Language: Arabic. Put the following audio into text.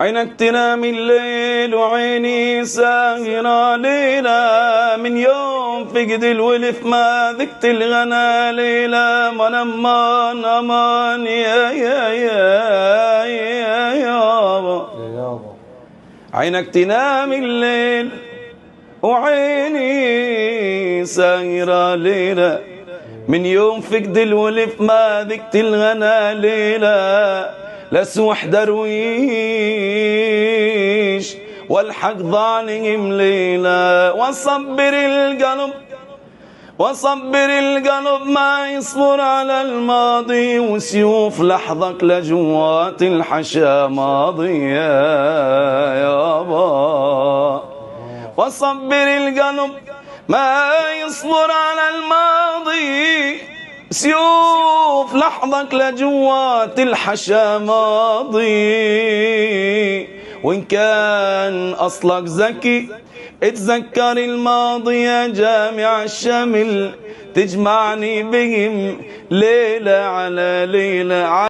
عينك تنام الليل وعيني ساهرة ليلة، من يوم فقد الولف ما ذقت الغنا ليلة. من أمان أمان يا يابا، عينك تنام الليل وعيني ساهرة ليلة، من يوم فقد الولف ما ذقت الغنا ليلة. لسوح درويش والحق ظالم ليلة، وصبر القلب ما يصبر على الماضي، وسيوف لحظك لجوات الحشا ماضية يابا. وصبر القلب ما يصبر على الماضي، سيوف لحظك لجوات الحشا ماضي. وإن كان أصلك ذكي اتذكر الماضي يا جامع الشمل، تجمعني بهم ليلة على ليلة.